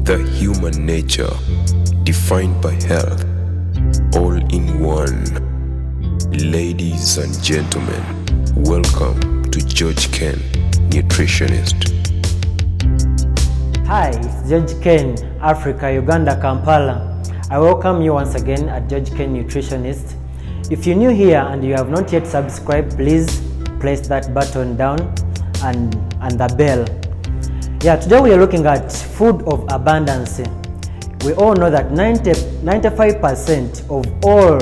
The human nature defined by health, all in one. Ladies and gentlemen, welcome to GEORGEKen Nutritionist. Hi, it's GEORGEKen Africa, Uganda, Kampala. I welcome you once again at GEORGEKen Nutritionist. If you're new here and you have not yet subscribed, please press that button down and the bell. Today we are looking at food of abundance. We all know that 95% of all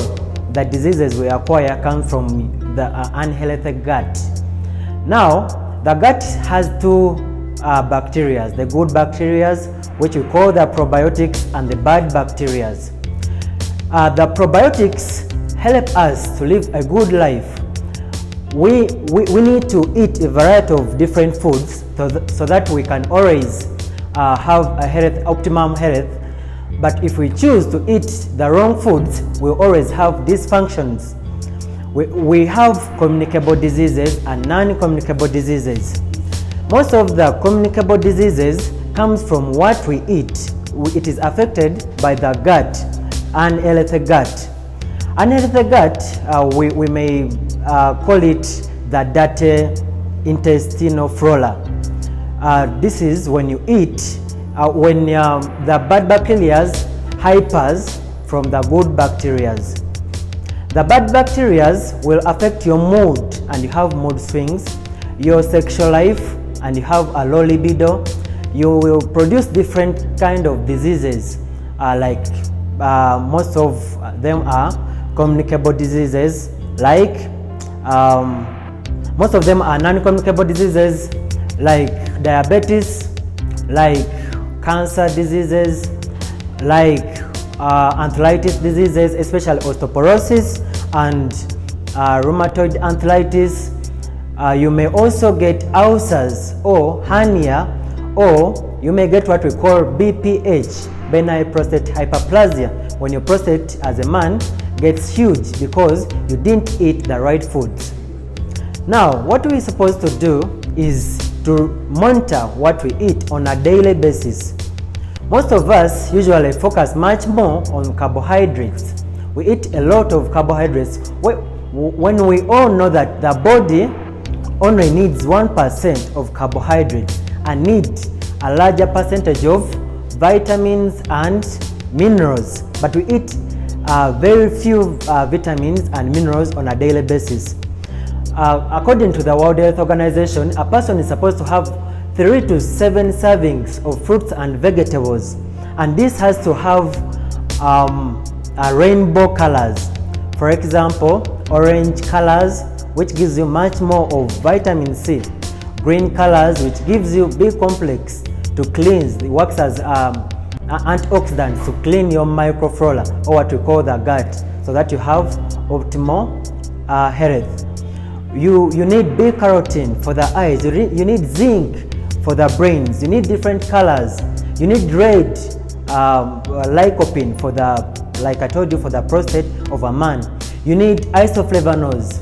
the diseases we acquire come from the unhealthy gut. Now, the gut has two bacteria, the good bacteria, which we call the probiotics, and the bad bacteria. The probiotics help us to live a good life. We need to eat a variety of different foods so that we can always have a optimum health. But if we choose to eat the wrong foods, we always have dysfunctions. We have communicable diseases and non-communicable diseases. Most of the communicable diseases comes from what we eat. It is affected by the gut, unhealthy gut. Unhealthy gut, we may call it the dirty intestinal flora. This is when you eat, when the bad bacteria hypers from the good bacteria. The bad bacteria will affect your mood, and you have mood swings, your sexual life, and you have a low libido. You will produce different kind of diseases, like most of them are communicable diseases, like most of them are non-communicable diseases, like diabetes, like cancer diseases, like arthritis diseases, especially osteoporosis and rheumatoid arthritis. You may also get ulcers or hernia, or you may get what we call BPH, benign prostate hyperplasia, when your prostate as a man gets huge because you didn't eat the right foods. Now, what we're supposed to do is to monitor what we eat on a daily basis. Most of us usually focus much more on carbohydrates. We eat a lot of carbohydrates when we all know that the body only needs 1% of carbohydrates and needs a larger percentage of vitamins and minerals. But we eat very few vitamins and minerals on a daily basis. According to the World Health Organization, a person is supposed to have 3 to 7 servings of fruits and vegetables, and this has to have rainbow colors. For example, orange colors, which gives you much more of vitamin C. Green colors, which gives you B complex to cleanse, it works as antioxidants to clean your microflora, or what we call the gut, so that you have optimal health. You need B carotene for the eyes, you need zinc for the brains, you need different colors, you need red lycopene for the, like I told you, for the prostate of a man. You need isoflavonoids,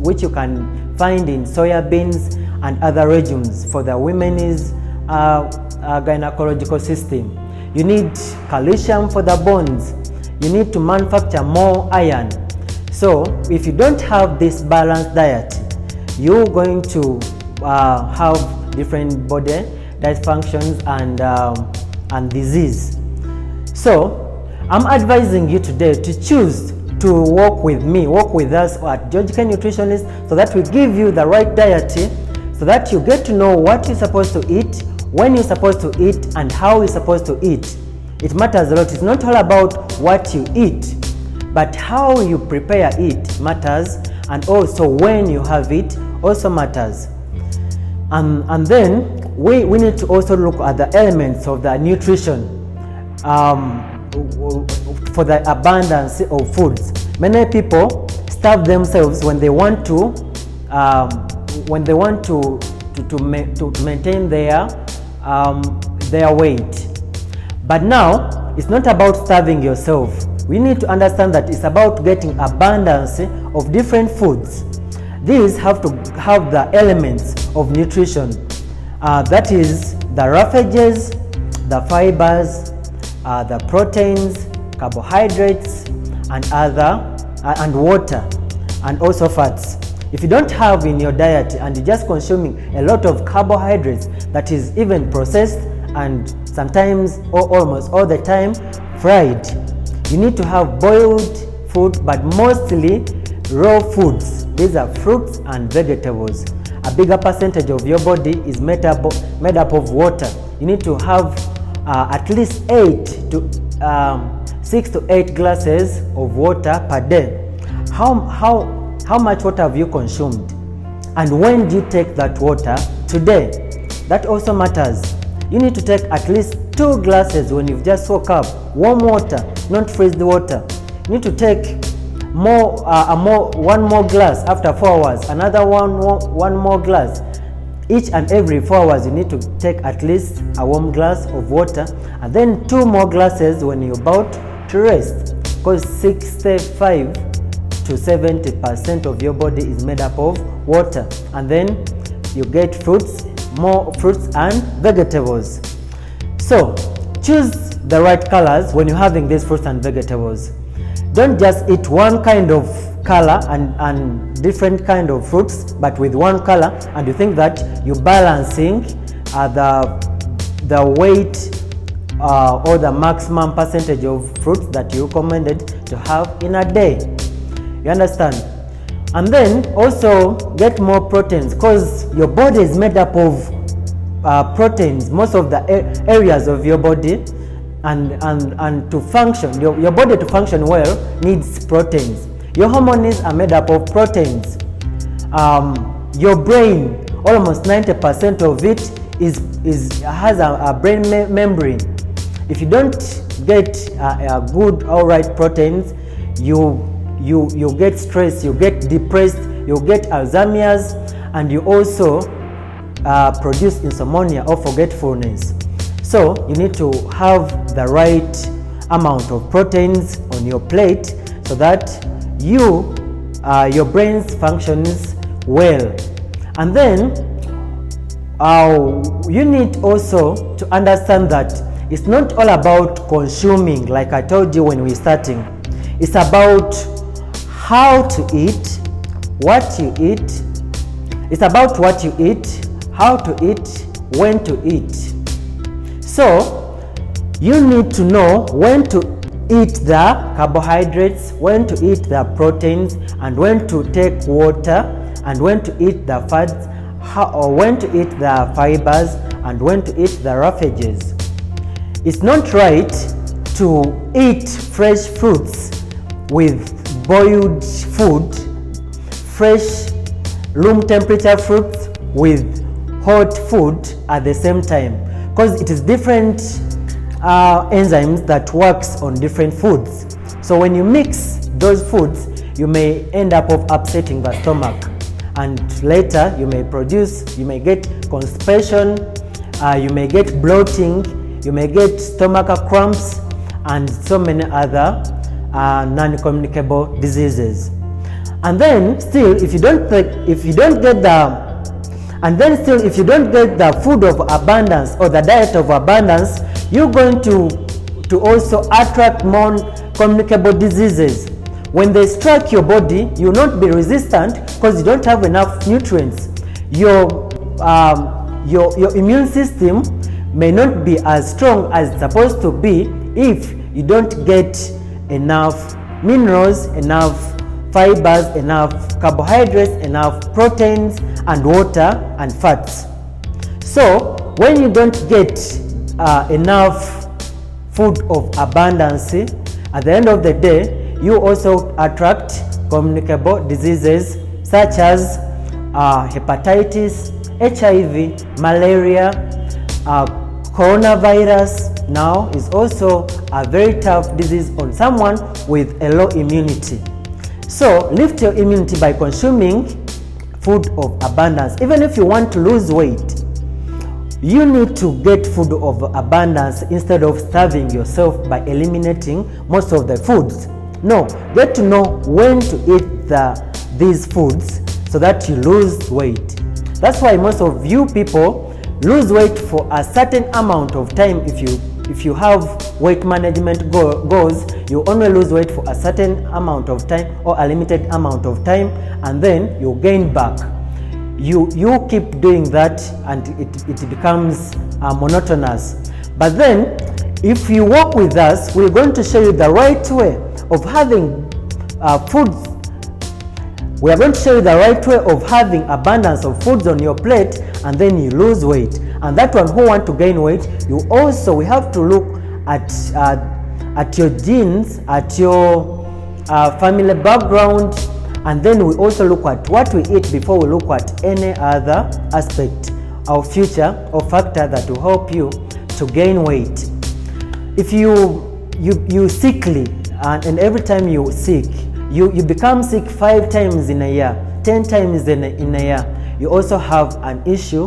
which you can find in soya beans and other legumes for the women's gynecological system. You need calcium for the bones. You need to manufacture more iron. So if you don't have this balanced diet, you're going to have different body dysfunctions and disease. So I'm advising you today to choose to work with me, work with us at GEORGEKen Nutritionist, so that we give you the right diet, so that you get to know what you're supposed to eat, when you're supposed to eat, and how you're supposed to eat. It matters a lot. It's not all about what you eat, but how you prepare it matters, and also when you have it also matters. And then we need to also look at the elements of the nutrition for the abundance of foods. Many people starve themselves when they want to maintain their weight. But now it's not about starving yourself. We need to understand that it's about getting abundance of different foods. These have to have the elements of nutrition. That is the roughages, the fibers, the proteins, carbohydrates, and water, and also fats. If you don't have in your diet and you're just consuming a lot of carbohydrates that is even processed and sometimes or almost all the time fried, you need to have boiled food, but mostly raw foods. These are fruits and vegetables. A bigger percentage of your body is made up of water. You need to have at least 6 to 8 glasses of water per day. How much water have you consumed? And when do you take that water? Today. That also matters. You need to take at least 2 glasses when you've just woke up. Warm water, not freeze the water. You need to take one more glass after 4 hours, another one more glass. Each and every 4 hours you need to take at least a warm glass of water, and then 2 more glasses when you're about to rest, because 65 to 70% of your body is made up of water. And then you get more fruits and vegetables. So choose the right colors when you're having these fruits and vegetables. Don't just eat one kind of color and different kind of fruits, but with one color, and you think that you're balancing the weight or the maximum percentage of fruits that you recommended to have in a day. You understand? And then also get more proteins, because your body is made up of proteins. Most of the areas of your body, and to function, your body to function well needs proteins. Your hormones are made up of proteins. Your brain, almost 90% of it has a brain membrane. If you don't get good, alright proteins, you get stressed, you get depressed, you get Alzheimer's, and you also produce insomnia or forgetfulness. So you need to have the right amount of proteins on your plate so that your brain functions well. And then you need also to understand that it's not all about consuming, like I told you when we were starting. It's about how to eat, what you eat. It's about what you eat, how to eat, when to eat. So you need to know when to eat the carbohydrates, when to eat the proteins, and when to take water, and when to eat the fats, or when to eat the fibers, and when to eat the roughages. It's not right to eat fresh fruits with boiled food, fresh room temperature fruits with hot food at the same time, because it is different enzymes that works on different foods. So when you mix those foods, you may end up upsetting the stomach, and later you may get constipation, you may get bloating, you may get stomach cramps, and so many other non-communicable diseases. And then still, if you don't get the food of abundance or the diet of abundance, you're going to also attract more communicable diseases. When they strike your body, you will not be resistant because you don't have enough nutrients. Your immune system may not be as strong as it's supposed to be if you don't get enough minerals, enough fibers, enough carbohydrates, enough proteins, and water and fats. So when you don't get enough food of abundance, at the end of the day, you also attract communicable diseases such as hepatitis, HIV, malaria, coronavirus now is also a very tough disease on someone with a low immunity. So lift your immunity by consuming food of abundance. Even if you want to lose weight, you need to get food of abundance instead of starving yourself by eliminating most of the foods. No, get to know when to eat these foods so that you lose weight. That's why most of you people lose weight for a certain amount of time. If you have weight management goals, you only lose weight for a certain amount of time or a limited amount of time, and then you gain back. You keep doing that and it becomes monotonous. But then if you work with us, we're going to show you the right way of having foods. We are going to show you the right way of having abundance of foods on your plate, and then you lose weight. And that one who want to gain weight, we have to look at your genes, at your family background, and then we also look at what we eat before we look at any other aspect or feature or factor that will help you to gain weight. If you sickly, and every time you sick, you become sick 5 times in a year, 10 times in a year, you also have an issue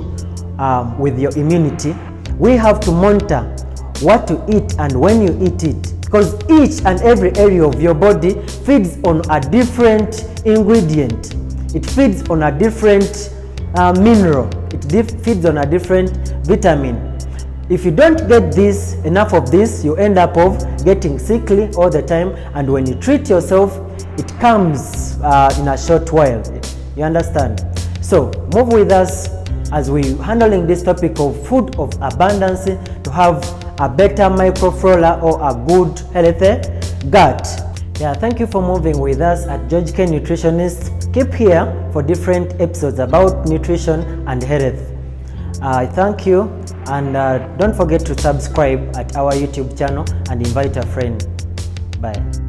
with your immunity. We have to monitor what to eat and when you eat it, because each and every area of your body feeds on a different ingredient. It feeds on a different mineral. It feeds on a different vitamin. If you don't get enough of this, you end up getting sickly all the time, and when you treat yourself, it comes in a short while. You understand? So move with us as we're handling this topic of food of abundance to have a better microflora or a good healthy gut. Yeah, thank you for moving with us at GEORGEKen Nutritionist. Keep here for different episodes about nutrition and health. I thank you, and don't forget to subscribe at our YouTube channel and invite a friend. Bye.